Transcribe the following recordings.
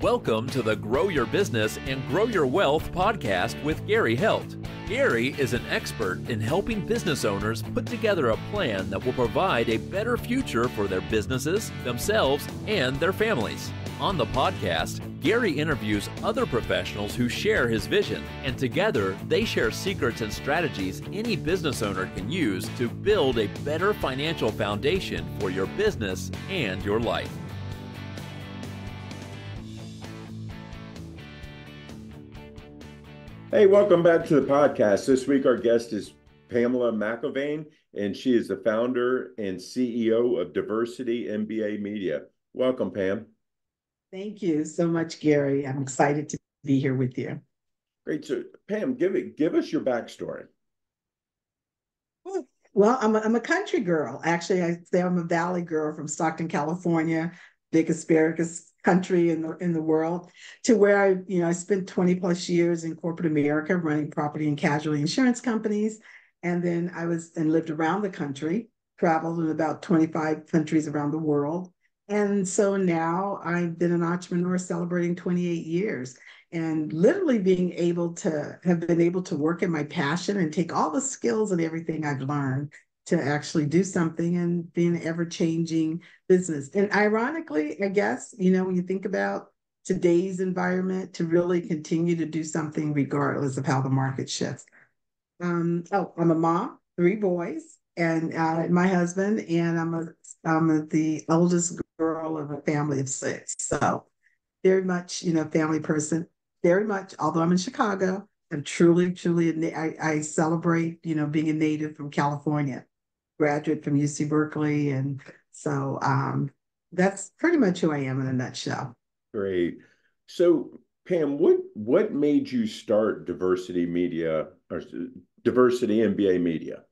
Welcome to the Grow Your Business and Grow Your Wealth podcast with Gary Heldt. Gary is an expert in helping business owners put together a plan that will provide a better future for their businesses, themselves, and their families. On the podcast, Gary interviews other professionals who share his vision, and together they share secrets and strategies any business owner can use to build a better financial foundation for your business and your life. Hey, welcome back to the podcast. This week, our guest is Pamela McElvane, and she is the founder and CEO of Diversity MBA Media. Welcome, Pam. Thank you so much, Gary. I'm excited to be here with you. Great. So, Pam, give us your backstory. Well, I'm a country girl. Actually, I say I'm a valley girl from Stockton, California, big asparagus country in the world, to where I spent 20 plus years in corporate America running property and casualty insurance companies. And then I lived around the country, traveled in about 25 countries around the world. And so now I've been an entrepreneur celebrating 28 years and literally have been able to work in my passion and take all the skills and everything I've learned to actually do something and be an ever-changing business. And ironically, I guess, when you think about today's environment, to really continue to do something regardless of how the market shifts. I'm a mom, 3 boys, and my husband, and I'm the oldest girl of a family of 6. So very much, family person, very much, although I'm in Chicago, I'm truly, I celebrate, being a native from California, graduate from UC Berkeley. And so that's pretty much who I am in a nutshell. Great. So, Pam, what made you start Diversity Media or Diversity MBA Media?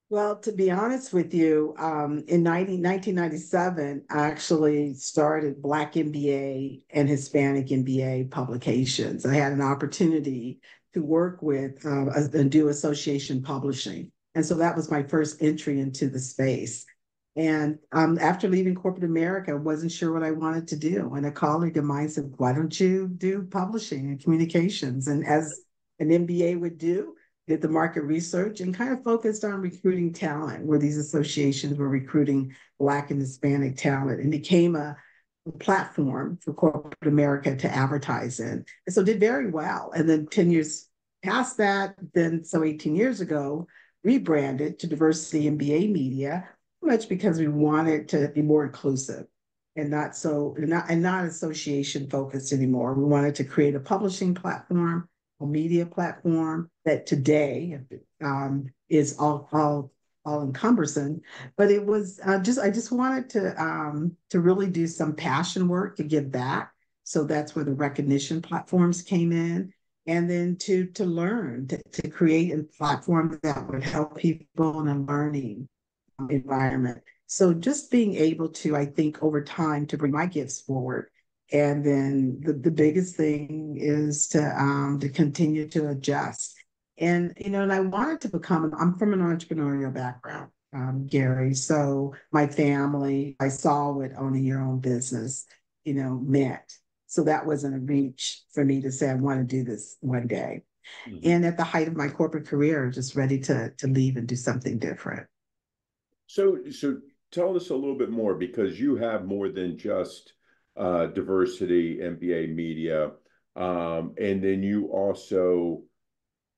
Well, to be honest with you, in 1997, I actually started Black MBA and Hispanic MBA publications. I had an opportunity to work with and do association publishing. And so that was my first entry into the space. And after leaving corporate America, I wasn't sure what I wanted to do. And a colleague of mine said, why don't you do publishing and communications? And as an MBA would do, did the market research and kind of focused on recruiting talent, where these associations were recruiting Black and Hispanic talent, and became a platform for corporate America to advertise in. And so did very well. And then 10 years past that, so 18 years ago, rebranded to Diversity MBA Media, much because we wanted to be more inclusive and not association focused anymore. We wanted to create a publishing platform, a media platform that today is all encompassing, but it was I just wanted to really do some passion work to give back. So that's where the recognition platforms came in. And then to learn, to create a platform that would help people in a learning environment. So just being able to, I think, over time, to bring my gifts forward. And then the biggest thing is to continue to adjust. And, and I wanted to I'm from an entrepreneurial background, Gary. So my family, I saw what owning your own business, meant. So that wasn't a reach for me to say, I want to do this one day. Mm-hmm. And at the height of my corporate career, just ready to leave and do something different. So tell us a little bit more, because you have more than just Diversity MBA Media. And then you also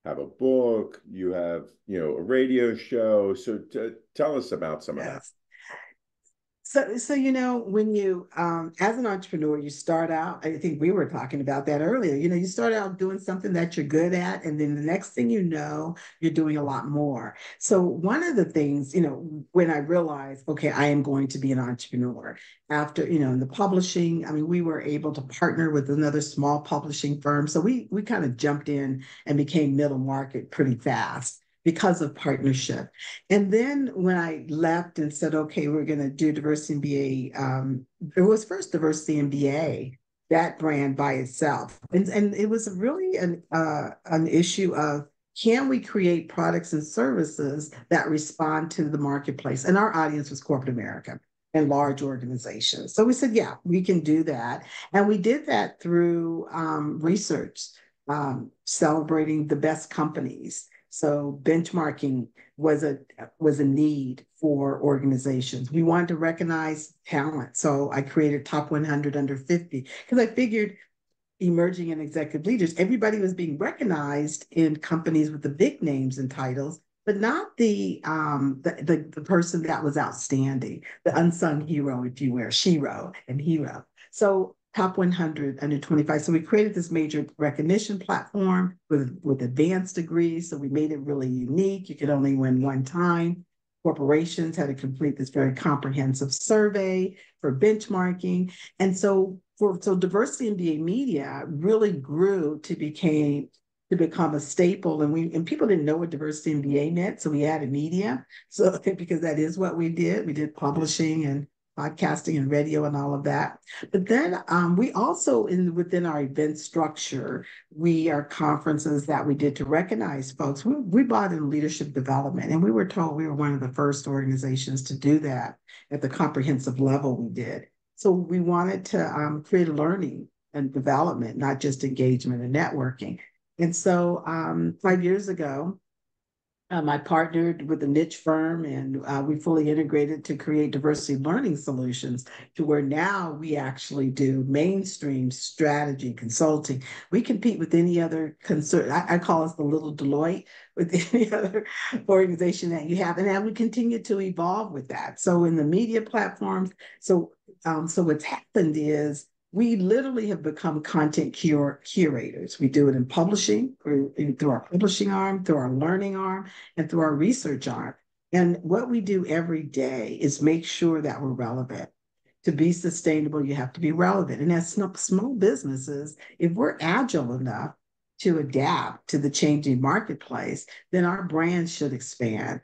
have a book, you have, a radio show. So tell us about some of that. So when you, as an entrepreneur, you start out, I think we were talking about that earlier, you start out doing something that you're good at, and then the next thing you know, you're doing a lot more. So one of the things, when I realized, okay, I am going to be an entrepreneur after, in the publishing, we were able to partner with another small publishing firm. So we kind of jumped in and became middle market pretty fast because of partnership. And then when I left and said, okay, we're going to do Diversity MBA, it was first Diversity MBA, that brand by itself. And it was really an issue of, can we create products and services that respond to the marketplace? And our audience was corporate America. and large organizations. So we said, yeah, we can do that. And we did that through research, celebrating the best companies. So benchmarking was a need for organizations. We wanted to recognize talent. So I created top 100 under 50 because I figured emerging and executive leaders, everybody was being recognized in companies with the big names and titles, but not the person that was outstanding, the unsung hero, if you will, shero and hero. So top 100 under 25. So we created this major recognition platform with advanced degrees. So we made it really unique. You could only win one time. Corporations had to complete this very comprehensive survey for benchmarking. And so diversity MBA media really grew to become a staple. And people didn't know what diversity MBA meant. So we added media. So because that is what we did. We did publishing and podcasting and radio and all of that. But then we also within our event structure, we are conferences that we did to recognize folks. We brought in leadership development, and we were told we were one of the first organizations to do that at the comprehensive level we did. So we wanted to create learning and development, not just engagement and networking. And so 5 years ago, I partnered with a niche firm, and we fully integrated to create diversity learning solutions to where now we actually do mainstream strategy consulting. We compete with any other concern. I call us the little Deloitte with any other organization that you have. And we continue to evolve with that. So in the media platforms, so what's happened is we literally have become content curators. We do it in publishing, through our publishing arm, through our learning arm, and through our research arm. And what we do every day is make sure that we're relevant. To be sustainable, you have to be relevant. And as small businesses, if we're agile enough to adapt to the changing marketplace, then our brand should expand.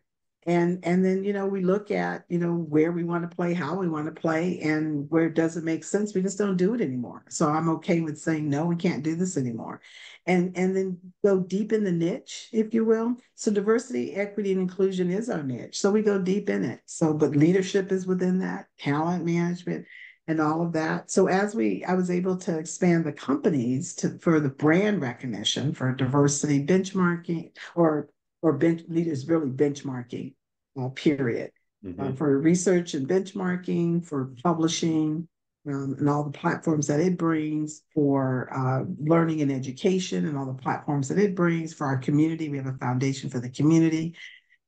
And then, we look at, where we want to play, how we want to play, and where it doesn't make sense, we just don't do it anymore. So I'm okay with saying, no, we can't do this anymore. And then go deep in the niche, if you will. So diversity, equity, and inclusion is our niche. So we go deep in it. So, but leadership is within that, talent management, and all of that. So I was able to expand the companies for the brand recognition for diversity benchmarking or leaders really benchmarking, period. For research and benchmarking, for publishing, and all the platforms that it brings, for learning and education and all the platforms that it brings, for our community. We have a foundation for the community,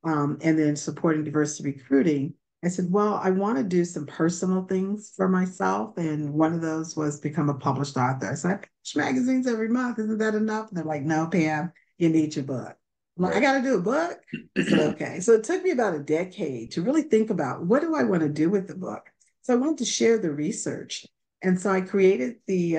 and then supporting diversity recruiting. I said, well, I want to do some personal things for myself. And one of those was become a published author. So I publish magazines every month. Isn't that enough? And they're like, no, Pam, you need your book. Like, I got to do a book. I said, okay. So it took me about a decade to really think about what do I want to do with the book. So I wanted to share the research. And so I created the,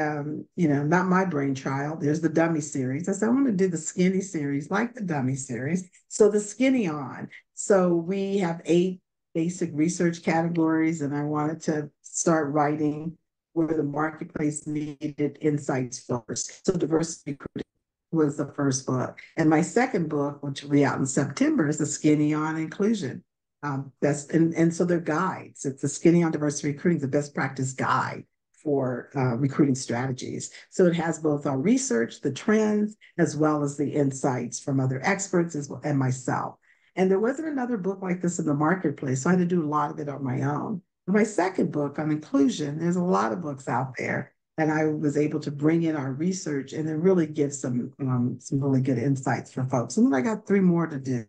not my brainchild. There's the Dummy series. I said, I want to do the Skinny series, like the Dummy series. So the Skinny on. So we have 8 basic research categories, and I wanted to start writing where the marketplace needed insights first. So diversity was the first book. And my second book, which will be out in September, is The Skinny on Inclusion. So they're guides. It's the Skinny on Diversity Recruiting, the best practice guide for recruiting strategies. So it has both our research, the trends, as well as the insights from other experts and myself. And there wasn't another book like this in the marketplace, so I had to do a lot of it on my own. My second book on inclusion, there's a lot of books out there, and I was able to bring in our research and then really give some really good insights for folks. And then I got 3 more to do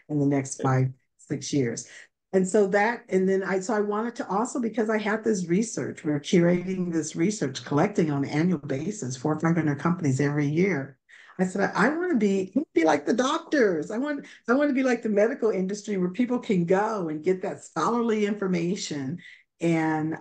in the next 5-6 years. And so I wanted to also, because I had this research, we're curating this research, collecting on an annual basis, 400 or 500 companies every year. I said, I want to be like the doctors. I want to be like the medical industry where people can go and get that scholarly information and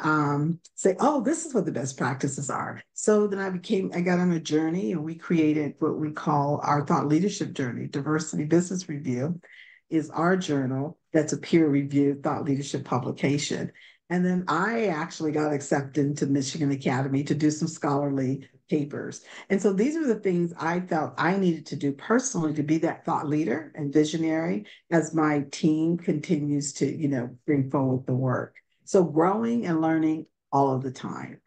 say, oh, this is what the best practices are. So then I got on a journey, and we created what we call our thought leadership journey. Diversity Business Review is our journal that's a peer-reviewed thought leadership publication. And then I actually got accepted into Michigan Academy to do some scholarly papers. And so these are the things I felt I needed to do personally to be that thought leader and visionary as my team continues to, bring forward the work. So growing and learning all of the time.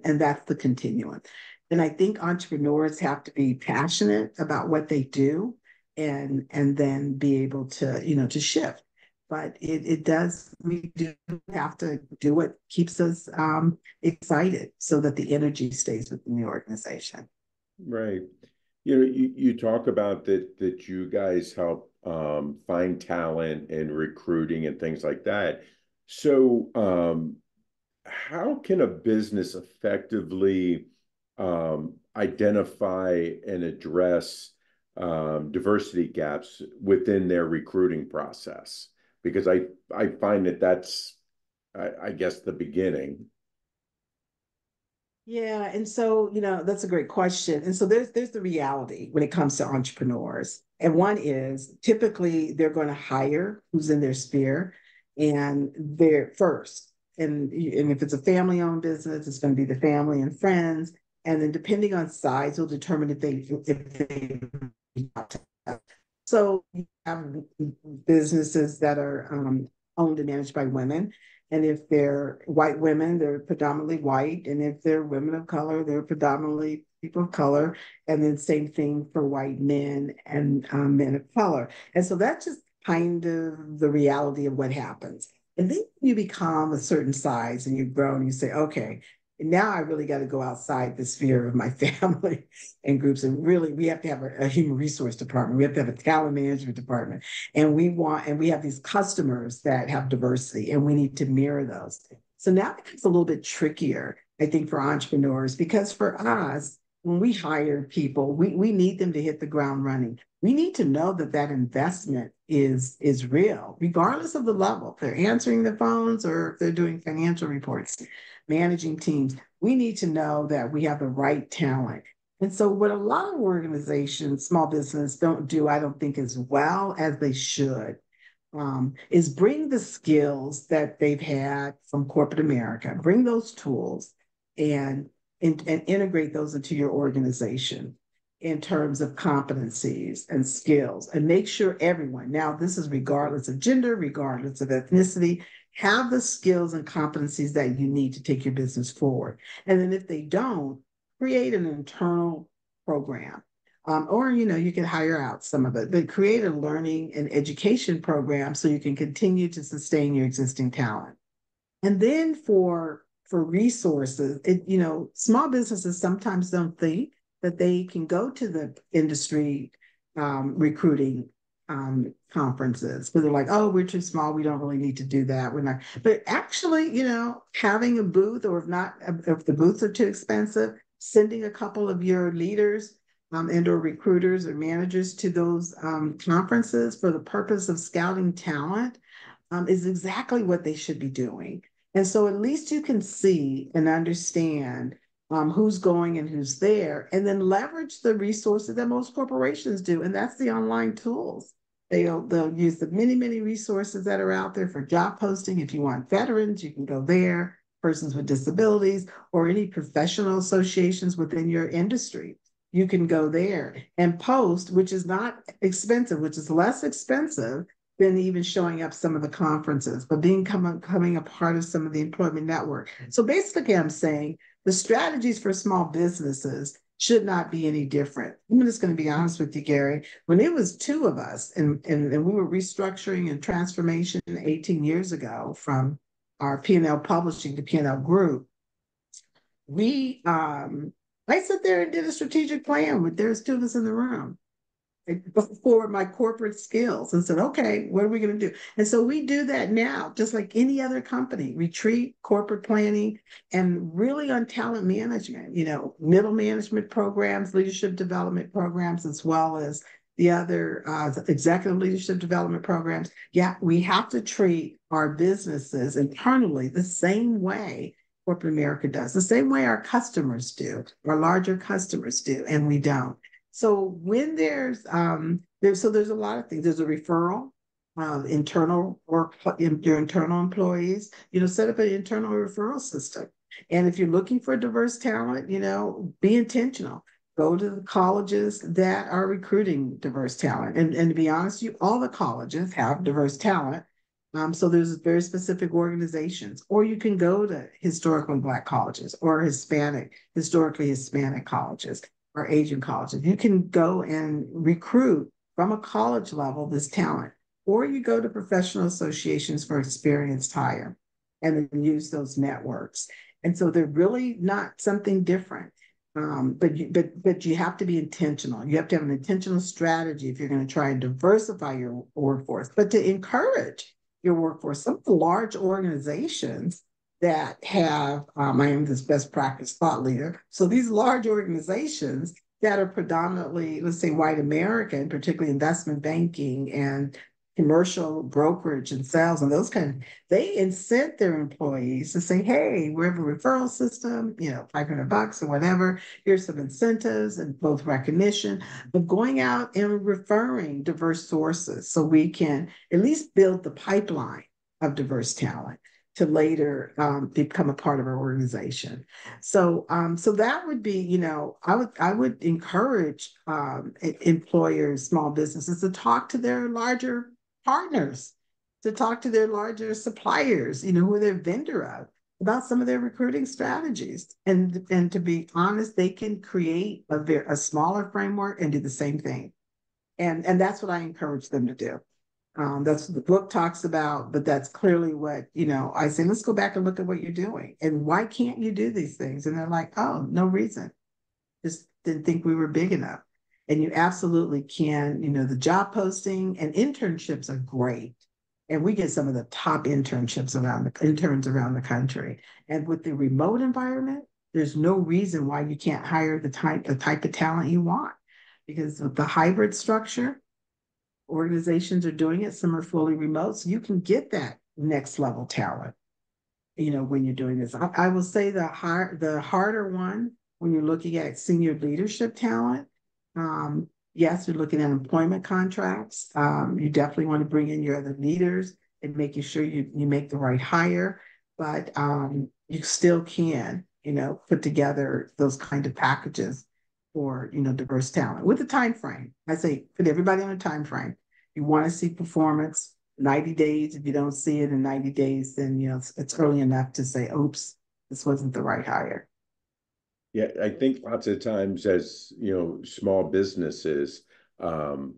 And that's the continuum. And I think entrepreneurs have to be passionate about what they do and then be able to, to shift. But it does, we do have to do what keeps us excited so that the energy stays within the organization. Right. You talk about that you guys help find talent and recruiting and things like that. So how can a business effectively identify and address diversity gaps within their recruiting process? Because I find that that's, I guess, the beginning. Yeah, and so, that's a great question. And so there's the reality when it comes to entrepreneurs. And one is typically they're going to hire who's in their sphere and they're first. And if it's a family-owned business, it's going to be the family and friends. And then depending on size will determine if they so you have businesses that are owned and managed by women. And if they're white women, they're predominantly white. And if they're women of color, they're predominantly people of color. And then same thing for white men and men of color. And so that's just kind of the reality of what happens. And then you become a certain size and you grow and you say, okay, now I really got to go outside the sphere of my family and groups. And really, we have to have a human resource department. We have to have a talent management department. And we have these customers that have diversity and we need to mirror those. So now it becomes a little bit trickier, I think, for entrepreneurs, because for us, when we hire people, we need them to hit the ground running. We need to know that that investment is real, regardless of the level. If they're answering the phones or if they're doing financial reports, managing teams. We need to know that we have the right talent. And so, what a lot of organizations, small business, don't do, I don't think, as well as they should, is bring the skills that they've had from corporate America, bring those tools and integrate those into your organization in terms of competencies and skills and make sure everyone, now this is regardless of gender, regardless of ethnicity, have the skills and competencies that you need to take your business forward. And then if they don't, create an internal program. Or, you can hire out some of it, but create a learning and education program so you can continue to sustain your existing talent. And then for resources, small businesses sometimes don't think that they can go to the industry recruiting conferences because they're like, oh, we're too small. We don't really need to do that. We're not. But actually, having a booth, or if the booths are too expensive, sending a couple of your leaders and or recruiters or managers to those conferences for the purpose of scouting talent is exactly what they should be doing. And so at least you can see and understand who's going and who's there, and then leverage the resources that most corporations do. And that's the online tools. They'll use the many, many resources that are out there for job posting. If you want veterans, you can go there, persons with disabilities, or any professional associations within your industry. You can go there and post, which is not expensive, which is less expensive than even showing up some of the conferences, but becoming a part of some of the employment network. So basically, I'm saying the strategies for small businesses should not be any different. I'm just going to be honest with you, Gary. When it was two of us and we were restructuring and transformation 18 years ago from our P&L publishing to P&L group, I sat there and did a strategic plan with there's two of us in the room for my corporate skills and said, okay, what are we going to do? And so we do that now, just like any other company, retreat, corporate planning, and really on talent management, middle management programs, leadership development programs, as well as the other executive leadership development programs. Yeah, we have to treat our businesses internally the same way corporate America does, the same way our customers do, our larger customers do, and we don't. So when there's a lot of things. There's a referral, internal work, your internal employees, set up an internal referral system. And if you're looking for diverse talent, be intentional. Go to the colleges that are recruiting diverse talent. And to be honest, all the colleges have diverse talent. So there's very specific organizations, or you can go to historically Black colleges or historically Hispanic colleges or Asian colleges. You can go and recruit from a college level this talent, or you go to professional associations for experienced hire and then use those networks. And so they're really not something different. But you have to be intentional. You have to have an intentional strategy if you're going to try and diversify your workforce, but to encourage your workforce. Some of the large organizations that have, I am this best practice thought leader. So these large organizations that are predominantly, let's say, white American, particularly investment banking and commercial brokerage and sales and those kind of, they incent their employees to say, hey, we have a referral system, $500 or whatever. Here's some incentives and both recognition, but going out and referring diverse sources so we can at least build the pipeline of diverse talent to later become a part of our organization. So that would be, I would encourage employers, small businesses to talk to their larger partners, to talk to their larger suppliers, who are their vendor of, about some of their recruiting strategies. And to be honest, they can create a smaller framework and do the same thing. And that's what I encourage them to do. That's what the book talks about, but that's clearly what, I say, let's go back and look at what you're doing. And why can't you do these things? And they're like, oh, no reason. Just didn't think we were big enough. And you absolutely can, the job posting and internships are great. And we get some of the top interns around the country. And with the remote environment, there's no reason why you can't hire the type of talent you want. Because with the hybrid structure, organizations are doing it, some are fully remote. So you can get that next level talent, when you're doing this. I will say the harder one when you're looking at senior leadership talent. Yes, you're looking at employment contracts. You definitely want to bring in your other leaders and making sure you make the right hire, but you still can, put together those kind of packages for, diverse talent with a time frame. I say put everybody on a time frame. You want to see performance 90 days. If you don't see it in 90 days, then it's early enough to say, oops, this wasn't the right hire. Yeah, I think lots of times as, small businesses, we're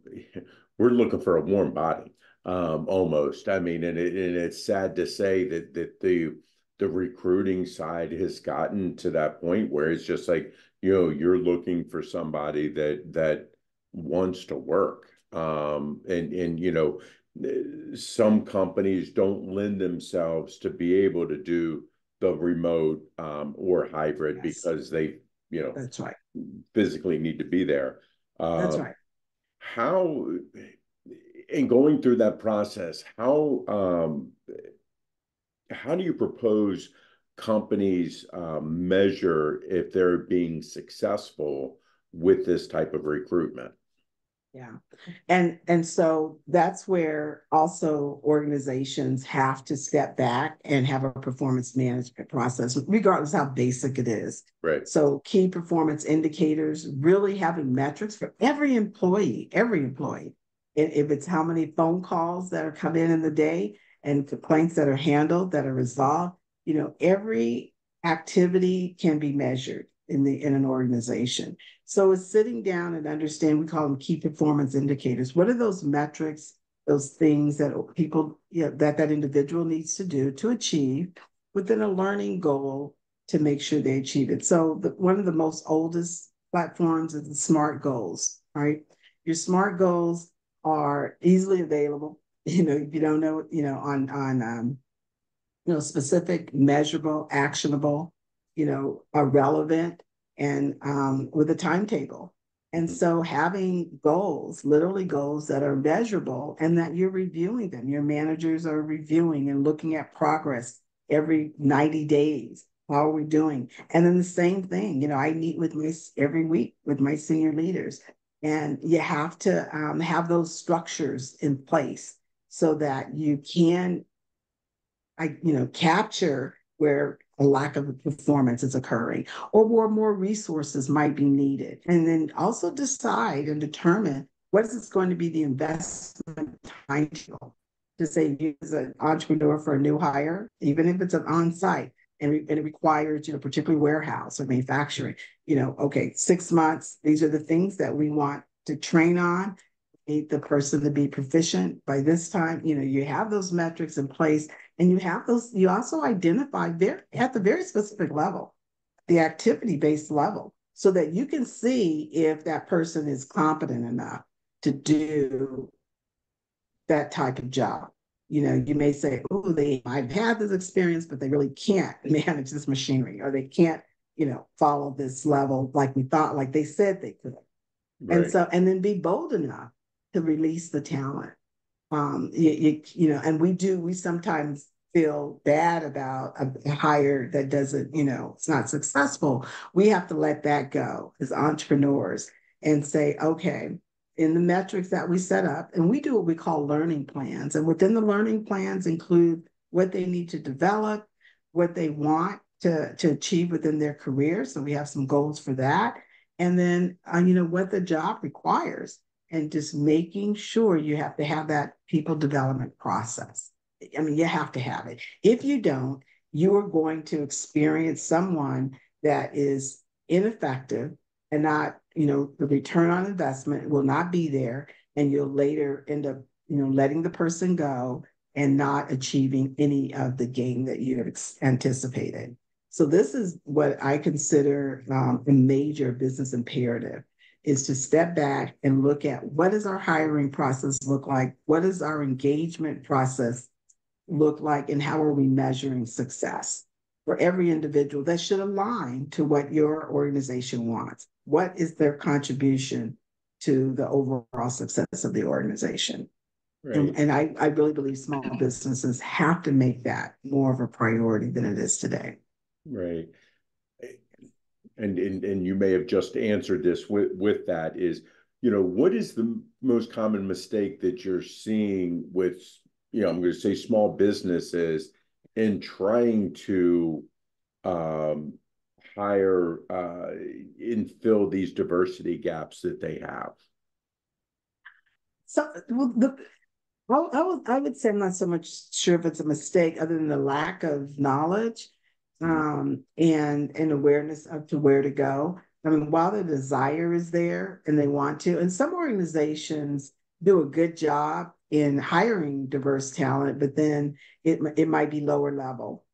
looking for a warm body, almost. I mean, and it's sad to say that the recruiting side has gotten to that point where it's just like, you're looking for somebody that wants to work. And some companies don't lend themselves to be able to do the remote or hybrid, Yes. because they, That's right. physically need to be there. That's right. How, in going through that process, how do you propose companies measure if they're being successful with this type of recruitment? Yeah. And so that's where also organizations have to step back and have a performance management process, regardless how basic it is. Right. So key performance indicators, really having metrics for every employee. If it's how many phone calls that are come in the day and complaints that are handled, that are resolved, every activity can be measured in an organization. So it's sitting down and understand, we call them key performance indicators. What are those metrics, those things that people, that individual needs to do to achieve within a learning goal to make sure they achieve it? So one of the most oldest platforms is the SMART goals, right? Your SMART goals are easily available. If you don't know, on specific, measurable, actionable, are relevant, and with a timetable. And so having goals, literally goals that are measurable and that you're reviewing them, your managers are reviewing and looking at progress every 90 days. How are we doing? And then the same thing, I meet every week with my senior leaders, and you have to have those structures in place so that you can capture where a lack of performance is occurring or where more resources might be needed. And then also decide and determine what is going to be the investment timetable. to say you as an entrepreneur for a new hire, even if it's an on-site and it requires, particularly warehouse or manufacturing, okay, 6 months, these are the things that we want to train on, need the person to be proficient by this time. You have those metrics in place, and you also identify at the very specific level, the activity-based level, so that you can see if that person is competent enough to do that type of job. You may say, oh, they might have had this experience, but they really can't manage this machinery, or they can't, follow this level like we thought, like they said they could. Right. And then be bold enough to release the talent. And we sometimes feel bad about a hire that doesn't, it's not successful. We have to let that go as entrepreneurs and say, okay, in the metrics that we set up, and we do what we call learning plans. And within the learning plans include what they need to develop, what they want to achieve within their career. So we have some goals for that. And then, what the job requires, and just making sure you have to have that people development process. I mean, you have to have it. If you don't, you are going to experience someone that is ineffective and not, the return on investment will not be there. And you'll later end up, letting the person go and not achieving any of the gain that you have anticipated. So this is what I consider a major business imperative, is to step back and look at what does our hiring process look like? What does our engagement process look like? And how are we measuring success for every individual that should align to what your organization wants? What is their contribution to the overall success of the organization? Right. And I really believe small businesses have to make that more of a priority than it is today. Right. And you may have just answered this with that is, what is the most common mistake that you're seeing with, I'm going to say small businesses in trying to hire and fill these diversity gaps that they have? So, I would say I'm not so much sure if it's a mistake, other than the lack of knowledge and awareness of to where to go. I mean, while the desire is there and they want to, and some organizations do a good job in hiring diverse talent, but then it might be lower level.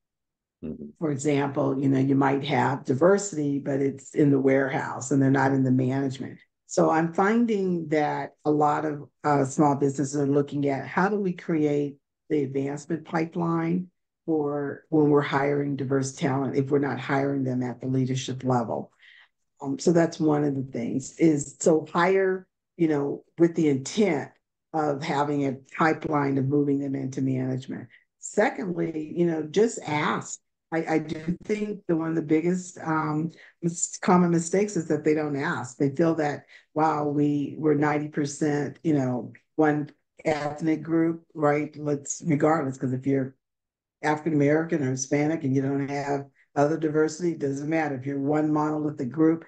Mm-hmm. For example, you might have diversity, but it's in the warehouse and they're not in the management. So I'm finding that a lot of small businesses are looking at how do we create the advancement pipeline for when we're hiring diverse talent, if we're not hiring them at the leadership level. So that's one of the things is so hire, with the intent of having a pipeline of moving them into management. Secondly, just ask. I do think one of the biggest common mistakes is that they don't ask. They feel that, wow, we're 90%, one ethnic group, right? Regardless, because if you're African American or Hispanic and you don't have other diversity, it doesn't matter. If you're one monolithic group,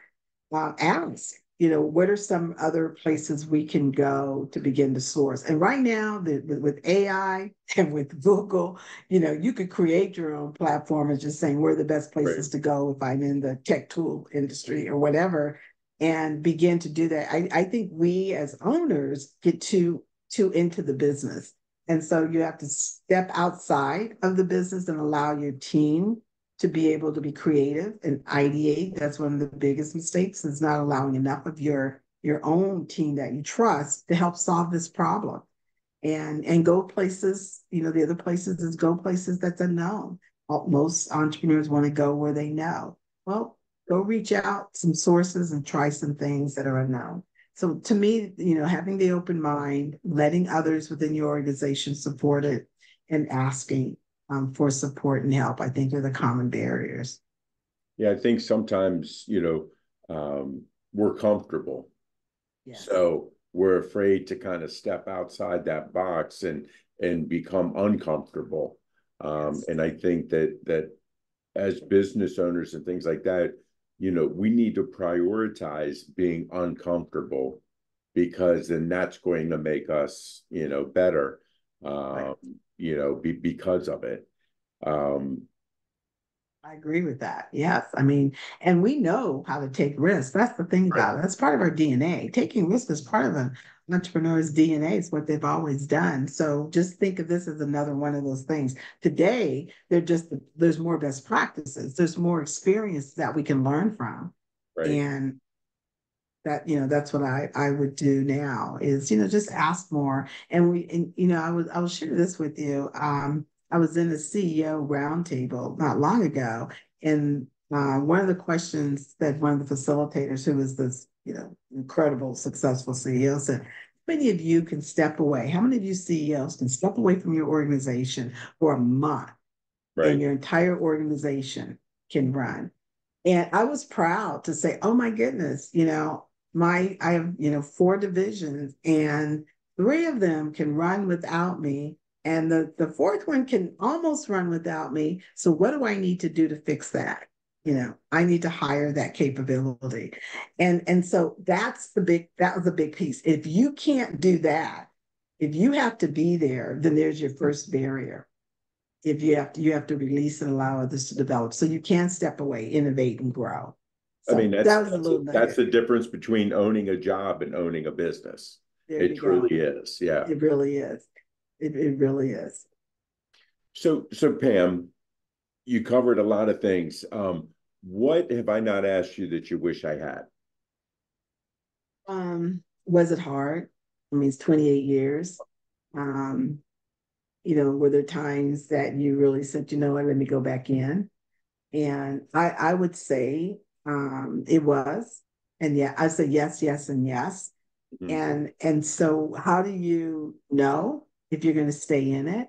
ask, what are some other places we can go to begin to source? And right now, with AI and with Google, you could create your own platform and just saying, where are the best places to go if I'm in the tech tool industry or whatever, and begin to do that. I think we as owners get too into the business. And so you have to step outside of the business and allow your team to be able to be creative and ideate. That's one of the biggest mistakes, is not allowing enough of your own team that you trust to help solve this problem. And go places, the other places is go places that's unknown. Most entrepreneurs want to go where they know. Well, go reach out some sources and try some things that are unknown. So to me, having the open mind, letting others within your organization support it, and asking for support and help, I think, are the common barriers. Yeah, I think sometimes, we're comfortable. Yes. So we're afraid to kind of step outside that box and become uncomfortable. Yes. And I think that as business owners and things like that, we need to prioritize being uncomfortable, because then that's going to make us, better. Right. because of it. Um, I agree with that. Yes. I mean, and we know how to take risks. That's the thing right, about it. That's part of our DNA. Taking risks is part of an entrepreneur's DNA. It's what they've always done. So just think of this as another one of those things. Today, there's more best practices. There's more experience that we can learn from. right. And that's what I would do now is, just ask more. And I will share this with you. I was in a CEO roundtable not long ago, and one of the questions that one of the facilitators, who is this, incredible, successful CEO, said, "How many of you can step away? How many of you CEOs can step away from your organization for a month and Right. your entire organization can run?" And I was proud to say, "Oh my goodness, I have, four divisions and three of them can run without me. And the fourth one can almost run without me. So what do I need to do to fix that? I need to hire that capability." And so that was a big piece. If you can't do that, if you have to be there, then there's your first barrier. If you have to release and allow others to develop, so you can step away, innovate, and grow. I mean, So that was a little that's nugget. the difference between owning a job and owning a business. There It you go. truly is. Yeah. It really is. It really is. So Pam, you covered a lot of things. What have I not asked you that you wish I had? Was it hard? I mean, it's 28 years. um were there times that you really said, "You know what, let me go back in"? And I would say it was. And yeah, I said yes, yes, and yes. Mhm. And so how do you know if you're going to stay in it?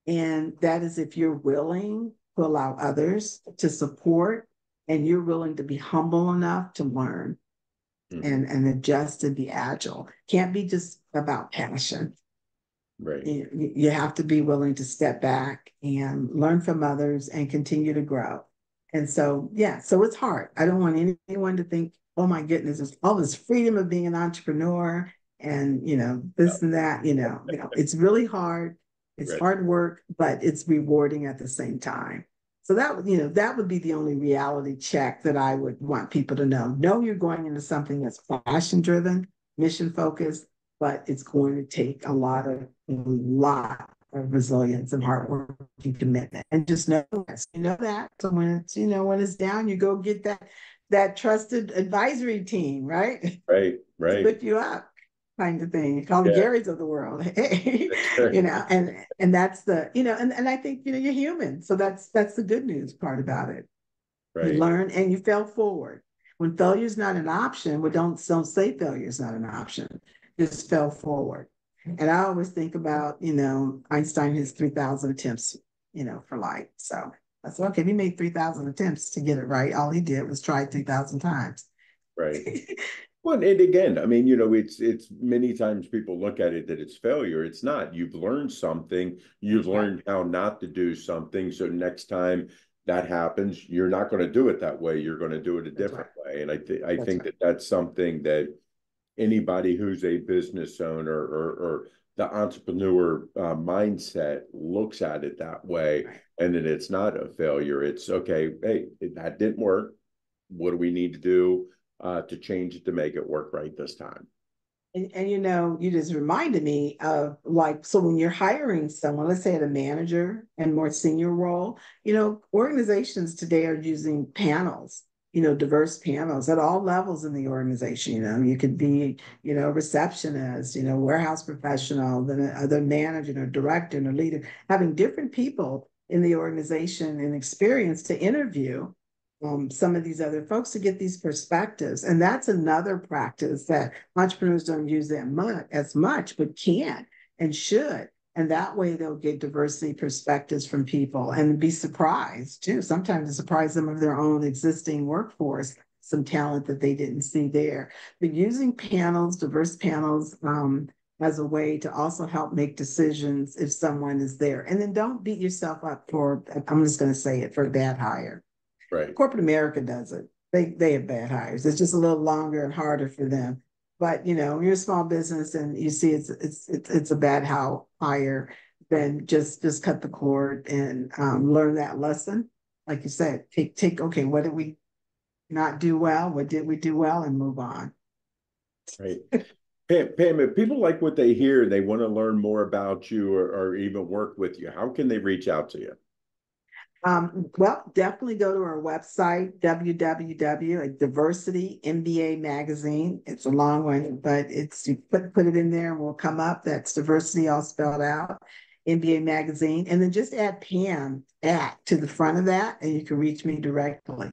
And that is if you're willing to allow others to support, and you're willing to be humble enough to learn Mhm. and adjust and be agile. Can't be just about passion. Right. You have to be willing to step back and learn from others and continue to grow. And so, yeah, so it's hard. I don't want anyone to think, "Oh my goodness, there's all this freedom of being an entrepreneur and, this and that." It's really hard. It's Right. hard work, but it's rewarding at the same time. So that would be the only reality check that I would want people to know. Know you're going into something that's passion driven, mission focused, but it's going to take a lot of resilience and hard work and commitment. And just know that. So when it's down, you go get that trusted advisory team, right? Right. To Right. lift you up, kind of thing. You call them Yeah. Garys of the world. Hey, That's right. and that's and I think you're human. So that's the good news part about it. You Right. learn and you fail forward. When failure is not an option, well, don't say failure is not an option. Just fail forward. And I always think about, Einstein, his 3,000 attempts, for life. So I said, okay, if he made 3,000 attempts to get it right, all he did was try 3,000 times. Right. Well, and again, I mean, it's many times people look at it that it's failure. It's not. You've learned something. You've Yeah, learned how not to do something. So next time that happens, you're not going to do it that way. You're going to do it a that's right. different way. And I That's think right. that that's something that anybody who's a business owner or the entrepreneur mindset looks at it that way. Right. And then it's not a failure. It's okay. Hey, that didn't work. What do we need to do to change it to make it work right this time? And you just reminded me of, like, so when you're hiring someone, let's say at a manager and more senior role, organizations today are using panels, diverse panels at all levels in the organization. You could be, receptionist, warehouse professional, then other manager or director and a leader, having different people in the organization and experience to interview some of these other folks to get these perspectives. And that's another practice that entrepreneurs don't use as much, but can and should. And that way they'll get diversity perspectives from people and be surprised too. Sometimes to surprise them of their own existing workforce, some talent that they didn't see there. But using panels, diverse panels, as a way to also help make decisions if someone is there. And then don't beat yourself up for, I'm just going to say it, for a bad hire. Right. Corporate America does it. They have bad hires. It's just a little longer and harder for them. But you're a small business and you see it's a bad hire. then just cut the cord and learn that lesson. Like you said, take okay, what did we not do well? What did we do well? And move on. Right. Pam, if people like what they hear and they want to learn more about you or even work with you, how can they reach out to you? Well, definitely go to our website, www, Diversity MBA Magazine. It's a long one, but it's you put it in there and we'll come up. That's diversity all spelled out, MBA Magazine. And then just add Pam at to the front of that, and you can reach me directly.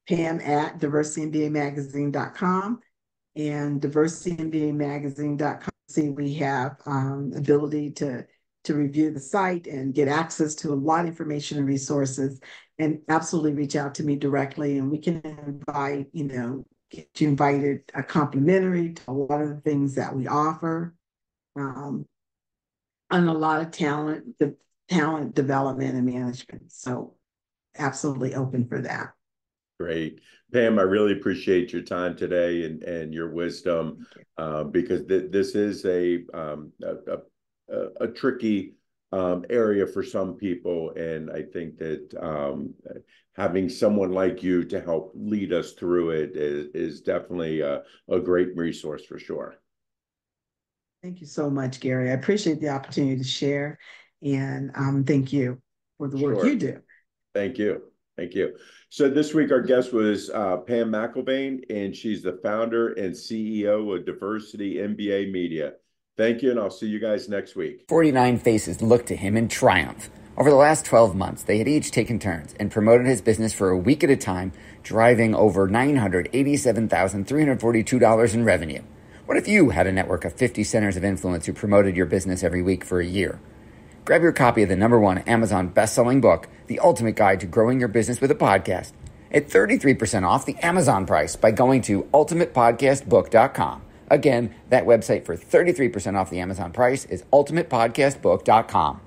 Pam at diversitymba-magazine.com and diversitymba-magazine.com. See, we have ability to review the site and get access to a lot of information and resources, and absolutely reach out to me directly. And we can invite, get you invited complimentary to a lot of the things that we offer, and a lot of talent development and management. So absolutely open for that. Great. Pam, I really appreciate your time today and your wisdom, because this is a tricky area for some people. And I think that having someone like you to help lead us through it is definitely a great resource for sure. Thank you so much, Gary. I appreciate the opportunity to share. And thank you for the work you do. Thank you. Thank you. So this week, our guest was Pam McElvane, and she's the founder and CEO of Diversity MBA Media. Thank you, and I'll see you guys next week. 49 faces looked to him in triumph. Over the last 12 months, they had each taken turns and promoted his business for a week at a time, driving over $987,342 in revenue. What if you had a network of 50 centers of influence who promoted your business every week for a year? Grab your copy of the #1 Amazon best-selling book, The Ultimate Guide to Growing Your Business with a Podcast, at 33% off the Amazon price by going to ultimatepodcastbook.com. Again, that website for 33% off the Amazon price is ultimatepodcastbook.com.